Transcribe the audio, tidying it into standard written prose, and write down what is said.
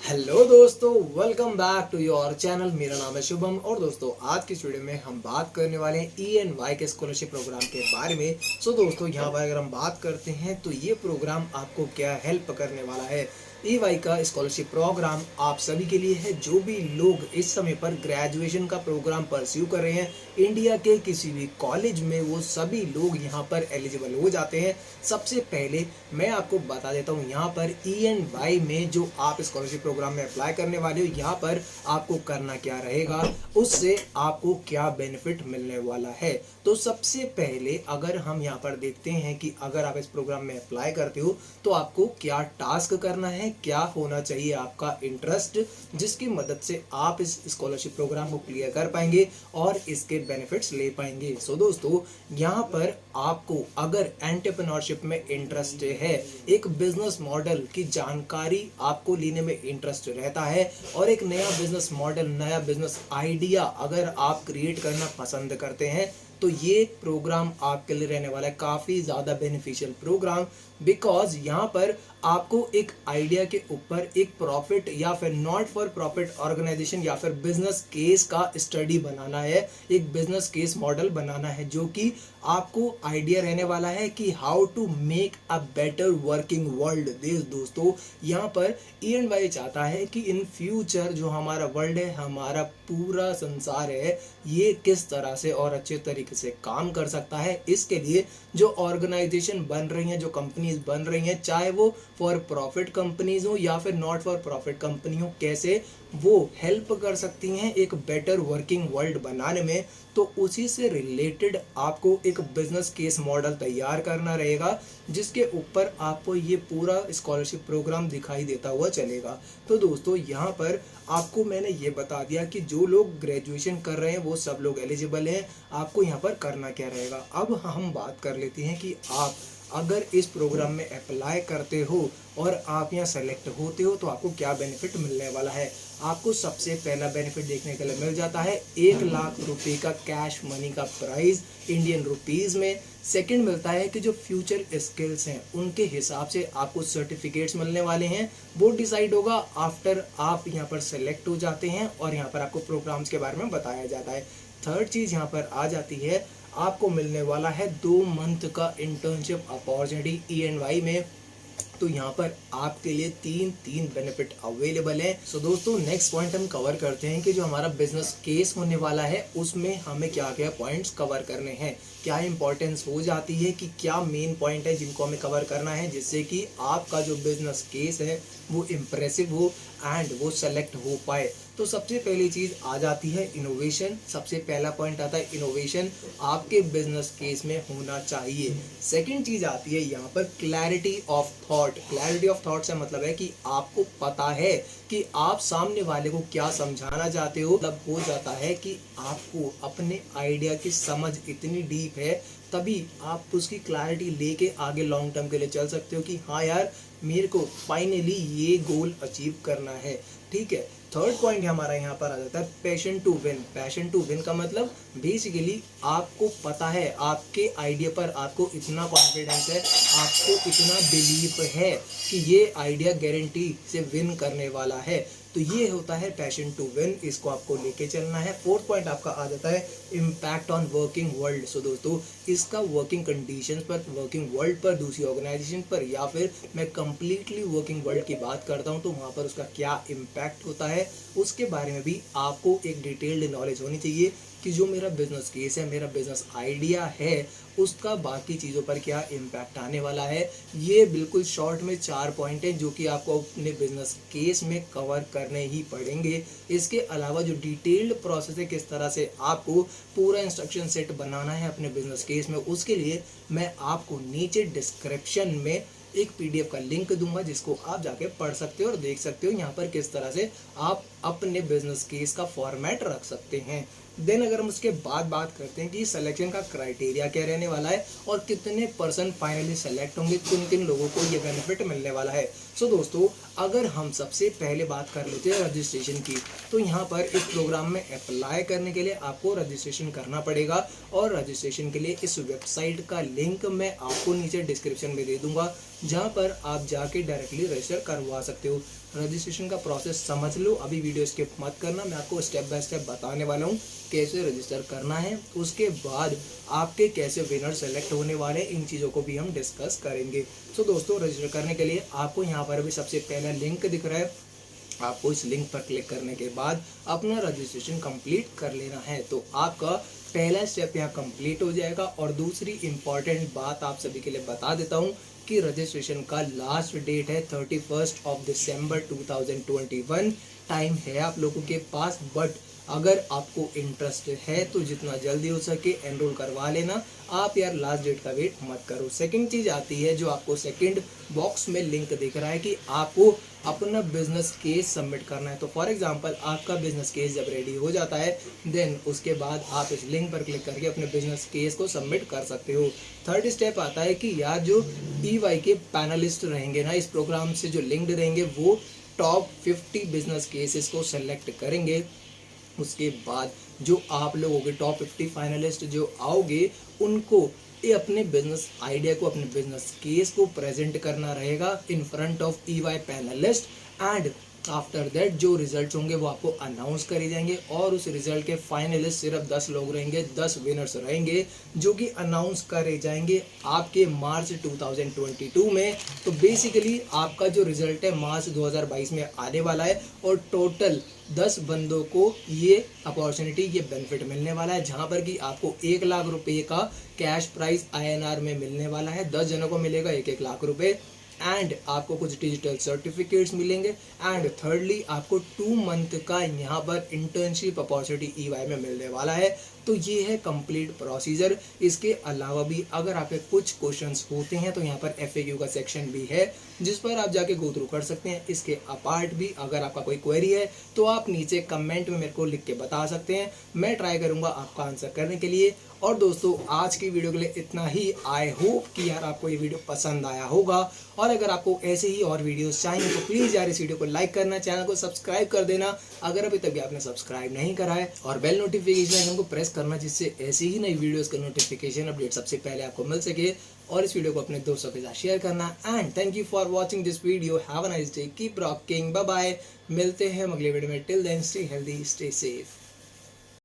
Hello दोस्तों, welcome back to your channel. मेरा नाम है शुभम और दोस्तों आज की वीडियो में हम बात करने वाले हैं ENY के स्कॉलरशिप प्रोग्राम के बारे में। दोस्तों यहाँ पर अगर हम बात करते हैं तो ये प्रोग्राम आपको क्या हेल्प करने वाला है। EY का स्कॉलरशिप प्रोग्राम आप सभी के लिए है जो भी लोग इस समय पर ग्रेजुएशन का प्रोग्राम परस्यू कर रहे हैं इंडिया के किसी भी कॉलेज में, वो सभी लोग यहाँ पर एलिजिबल हो जाते हैं। सबसे पहले मैं आपको बता देता हूँ यहाँ पर ENY में जो आप स्कॉलरशिप प्रोग्राम में अप्लाई करने वाले हो, यहाँ पर आपको करना क्या रहेगा, उससे आपको क्या बेनिफिट मिलने वाला है। तो सबसे पहले अगर हम यहाँ पर देखते हैं कि अगर आप इस प्रोग्राम में अप्लाई करते हो तो आपको क्या टास्क करना है, क्या होना चाहिए आपका इंटरेस्ट, जिसकी मदद से आप इस स्कॉलरशिप प्रोग्राम को क्लियर कर पाएंगे और इसके बेनिफिट्स ले पाएंगे। दोस्तों यहाँ पर आपको अगर एंटरप्रेन्योरशिप में इंटरेस्ट है, एक बिजनेस मॉडल की जानकारी आपको लेने में इंटरेस्ट रहता है और एक नया बिजनेस मॉडल, नया बिजनेस आइडिया अगर आप क्रिएट करना पसंद करते हैं तो ये प्रोग्राम आपके लिए रहने वाला है काफ़ी ज़्यादा बेनिफिशियल प्रोग्राम। बिकॉज यहाँ पर आपको एक आइडिया के ऊपर एक प्रॉफिट या फिर नॉट फॉर प्रॉफिट ऑर्गेनाइजेशन या फिर बिजनेस केस का स्टडी बनाना है, एक बिजनेस केस मॉडल बनाना है, जो कि आपको आइडिया रहने वाला है कि how to make a better working world. दोस्तों यहाँ पर ENY चाहता है कि इन फ्यूचर जो हमारा वर्ल्ड है, हमारा पूरा संसार है, ये किस तरह से और अच्छे तरीके से काम कर सकता है। इसके लिए जो ऑर्गेनाइजेशन बन रही हैं, जो कंपनीज बन रही हैं, चाहे वो फॉर प्रॉफिट कंपनीज हो या फिर नॉट फॉर प्रॉफिट कंपनी हो, कैसे वो हेल्प कर सकती हैं एक बेटर वर्किंग वर्ल्ड बनाने में। तो उसी से रिलेटेड आपको एक बिजनेस केस मॉडल तैयार करना रहेगा, जिसके ऊपर आपको ये पूरा स्कॉलरशिप प्रोग्राम दिखाई देता हुआ चलेगा। तो दोस्तों यहाँ पर आपको मैंने ये बता दिया कि जो लोग ग्रेजुएशन कर रहे हैं वो सब लोग एलिजिबल हैं। आपको यहाँ पर करना क्या रहेगा। अब हम बात कर लेते हैं कि आप अगर इस प्रोग्राम में अप्लाई करते हो और आप यहाँ सेलेक्ट होते हो तो आपको क्या बेनिफिट मिलने वाला है। आपको सबसे पहला बेनिफिट देखने के लिए मिल जाता है 1,00,000 रुपये का कैश मनी का प्राइज इंडियन रुपीज़ में। सेकंड मिलता है कि जो फ्यूचर स्किल्स हैं उनके हिसाब से आपको सर्टिफिकेट्स मिलने वाले हैं। वो डिसाइड होगा आफ्टर आप यहाँ पर सेलेक्ट हो जाते हैं और यहाँ पर आपको प्रोग्राम्स के बारे में बताया जाता है। थर्ड चीज़ यहाँ पर आ जाती है, आपको मिलने वाला है 2 मंथ का इंटर्नशिप अपॉर्चुनिटी ENY में। तो यहाँ पर आपके लिए तीन बेनिफिट अवेलेबल है। दोस्तों नेक्स्ट पॉइंट हम कवर करते हैं कि जो हमारा बिजनेस केस होने वाला है उसमें हमें क्या क्या पॉइंट्स कवर करने हैं, क्या इंपॉर्टेंस हो जाती है, कि क्या मेन पॉइंट है जिनको हमें कवर करना है, जिससे कि आपका जो बिजनेस केस है वो इम्प्रेसिव हो एंड वो सेलेक्ट हो पाए। तो सबसे पहली चीज़ आ जाती है इनोवेशन। सबसे पहला पॉइंट आता है इनोवेशन आपके बिजनेस केस में होना चाहिए। सेकंड चीज़ आती है यहाँ पर clarity of thought. Clarity of thought से मतलब है कि आपको पता है कि आप सामने वाले को क्या समझाना चाहते हो। मतलब हो जाता है कि आपको अपने आइडिया की समझ इतनी डीप है, तभी आप उसकी क्लैरिटी लेके आगे लॉन्ग टर्म के लिए चल सकते हो कि हाँ यार मेरे को फाइनली ये गोल अचीव करना है। ठीक है। थर्ड पॉइंट हमारा यहाँ पर आ जाता है passion to win. Passion to win का मतलब बेसिकली आपको पता है, आपके आइडिया पर आपको इतना कॉन्फिडेंस है, आपको इतना बिलीव है कि ये आइडिया गारंटी से विन करने वाला है। तो ये होता है पैशन टू विन, इसको आपको लेके चलना है। फोर्थ पॉइंट आपका आ जाता है इम्पैक्ट ऑन वर्किंग वर्ल्ड। दोस्तों इसका वर्किंग कंडीशंस पर, वर्किंग वर्ल्ड पर, दूसरी ऑर्गेनाइजेशन पर, या फिर मैं कंप्लीटली वर्किंग वर्ल्ड की बात करता हूँ तो वहाँ पर उसका क्या इम्पैक्ट होता है, उसके बारे में भी आपको एक डिटेल्ड नॉलेज होनी चाहिए कि जो मेरा बिजनेस केस है, मेरा बिजनेस आइडिया है, उसका बाकी चीज़ों पर क्या इम्पैक्ट आने वाला है। ये बिल्कुल शॉर्ट में 4 पॉइंट हैं जो कि आपको अपने बिजनेस केस में कवर करने ही पड़ेंगे। इसके अलावा जो डिटेल्ड प्रोसेस है, किस तरह से आपको पूरा इंस्ट्रक्शन सेट बनाना है अपने बिजनेस केस में, उसके लिए मैं आपको नीचे डिस्क्रिप्शन में एक PDF का लिंक दूंगा जिसको आप जाके पढ़ सकते हो और देख सकते हो यहाँ पर किस तरह से आप अपने बिजनेस केस का फॉर्मेट रख सकते हैं। देन अगर हम उसके बाद बात करते हैं कि सिलेक्शन का क्राइटेरिया क्या रहने वाला है और कितने परसेंट फाइनली सेलेक्ट होंगे, किन किन लोगों को ये बेनिफिट मिलने वाला है। दोस्तों अगर हम सबसे पहले बात कर लेते हैं रजिस्ट्रेशन की, तो यहाँ पर इस प्रोग्राम में अप्लाई करने के लिए आपको रजिस्ट्रेशन करना पड़ेगा और रजिस्ट्रेशन के लिए इस वेबसाइट का लिंक मैं आपको नीचे डिस्क्रिप्शन में दे दूंगा, जहाँ पर आप जाके डायरेक्टली रजिस्टर करवा सकते हो। रजिस्ट्रेशन का प्रोसेस समझ लो, अभी वीडियो स्किप मत करना, मैं आपको स्टेप बाय स्टेप बताने वाला हूँ कैसे रजिस्टर करना है। उसके बाद आपके कैसे विनर सेलेक्ट होने वाले, इन चीज़ों को भी हम डिस्कस करेंगे। सो दोस्तों, रजिस्टर करने के लिए आपको यहाँ पर अभी सबसे पहला लिंक दिख रहा है, आपको इस लिंक पर क्लिक करने के बाद अपना रजिस्ट्रेशन कंप्लीट कर लेना है। तो आपका पहला स्टेप यहाँ कंप्लीट हो जाएगा। और दूसरी इंपॉर्टेंट बात आप सभी के लिए बता देता हूँ कि रजिस्ट्रेशन का लास्ट डेट है 31 दिसंबर 2021। टाइम है आप लोगों के पास, बट अगर आपको इंटरेस्ट है तो जितना जल्दी हो सके एनरोल करवा लेना आप यार, लास्ट डेट का वेट मत करो। सेकंड चीज़ आती है जो आपको सेकंड बॉक्स में लिंक दिख रहा है कि आपको अपना बिजनेस केस सबमिट करना है। तो फॉर एग्जांपल आपका बिजनेस केस जब रेडी हो जाता है देन उसके बाद आप इस लिंक पर क्लिक करके अपने बिजनेस केस को सबमिट कर सकते हो। थर्ड स्टेप आता है कि यार जो EY के पैनलिस्ट रहेंगे ना, इस प्रोग्राम से जो लिंक्ड रहेंगे, वो टॉप 50 बिजनेस केसेस को सेलेक्ट करेंगे। उसके बाद जो आप लोग होगे टॉप 50 फाइनलिस्ट जो आओगे, उनको ये अपने बिजनेस आइडिया को, अपने बिजनेस केस को प्रेजेंट करना रहेगा in front of EY panelist. And after that जो रिजल्ट होंगे वो आपको अनाउंस करे जाएंगे और उस रिजल्ट के फाइनलिस्ट सिर्फ 10 लोग रहेंगे, 10 विनर्स रहेंगे जो कि अनाउंस करे जाएंगे आपके मार्च 2022 में। तो बेसिकली आपका जो रिजल्ट है मार्च 2022 में आने वाला है और टोटल 10 बंदों को ये अपॉर्चुनिटी, ये बेनिफिट मिलने वाला है, जहां पर कि आपको 1 लाख रुपए का कैश प्राइज INR में मिलने वाला है। 10 जनों को मिलेगा 1-1 लाख रुपए एंड आपको कुछ डिजिटल सर्टिफिकेट्स मिलेंगे। एंड थर्डली आपको 2 मंथ का यहाँ पर इंटर्नशिप अपॉर्चुनिटी EY में मिलने वाला है। तो ये है कंप्लीट प्रोसीजर। इसके अलावा भी अगर आपके कुछ क्वेश्चंस होते हैं तो यहाँ पर FAQ का सेक्शन भी है जिस पर आप जाके गो थ्रू कर सकते हैं। इसके अपार्ट भी अगर आपका कोई क्वेरी है तो आप नीचे कमेंट में मेरे को लिख के बता सकते हैं, मैं ट्राई करूँगा आपका आंसर करने के लिए। और दोस्तों, आज की वीडियो के लिए इतना ही। आई होप कि यार आपको ये वीडियो पसंद आया होगा, और अगर आपको ऐसे ही और वीडियोस चाहिए तो प्लीज़ यार इस वीडियो को लाइक करना, चैनल को सब्सक्राइब कर देना अगर अभी तक भी आपने सब्सक्राइब नहीं करा है, और बेल नोटिफिकेशन आइकन को प्रेस करना जिससे ऐसे ही नई वीडियोस का नोटिफिकेशन अपडेट सबसे पहले आपको मिल सके। और इस वीडियो को अपने दोस्तों के साथ शेयर करना। And thank you for watching this video. Have a nice day, keep rocking, bye bye. मिलते हैं अगले वीडियो में। Till then stay healthy, stay safe.